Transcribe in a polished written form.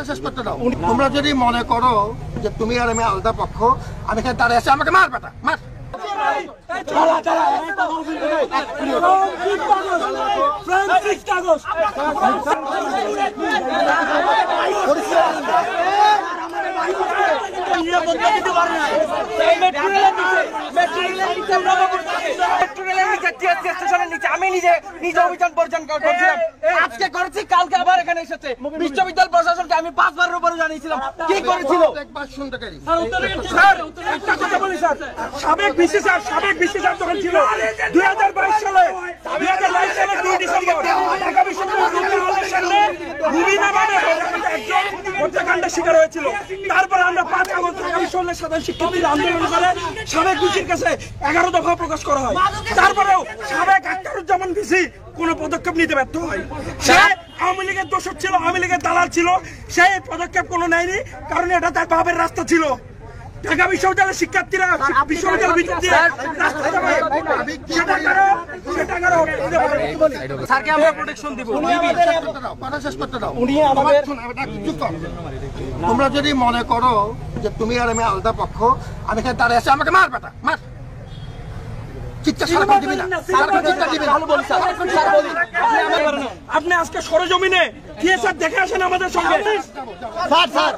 শেষ করতে দাও। তোমরা যদি মনে করো যে তুমি আর আমি আলাদা পক্ষ, আমি এখানে দাঁড়িয়ে আছি, আমাকে মার বেটা মার। আমি নিজে অভিযান পরিচালনা করছিলাম, আজকে করেছি, কালকে আবার এখানে এসেছে। বিশ্ববিদ্যালয় প্রশাসনকে আমি 5 বারের উপরে জানিয়েছিলাম কি করেছিল। সাবেক ভিসি স্যার যখন ছিল 2022 সালে 2 ডিসেম্বর ঢাকা বিশ্ববিদ্যালয়ের সামনে একজন হত্যাকাণ্ডের শিকার হয়েছিল। তারপরে আমরা 5 আগস্ট ঢাকা বিশ্ববিদ্যালয়ের সাধারণ শিক্ষার্থীরা আন্দোলন করে সাবেক ভিসির কাছে 11 দফা প্রকাশ করা হয়। তারপরেও সাবেক আখতারুজ্জামান ভিসি কোন পদক্ষেপ নিতে ব্যর্থ হয়। সে আওয়ামী লীগের দোষর ছিল, আওয়ামী লীগের দালাল ছিল, সেই পদক্ষেপ কোনো নেয়নি, কারণ এটা তার বাপের রাস্তা ছিল। ঢাকা বিশ্ববিদ্যালয়ের শিক্ষার্থীরা বিশ্ববিদ্যালয়ের ভিত্তিতে রাস্তা যাবে, সেটা কারো স্যারকে আমরা প্রোটেকশন দিব। শেষ করতে দাও। তোমরা যদি মনে করো যে তুমি আর আমি আলাদা পক্ষ, আমি এখানে দাঁড়িয়ে আছি, আমাকে মার বেটা মার। আপনি আজকে সরজমিনে থিয়েটার দেখে আসেন আমাদের সঙ্গে। স্যার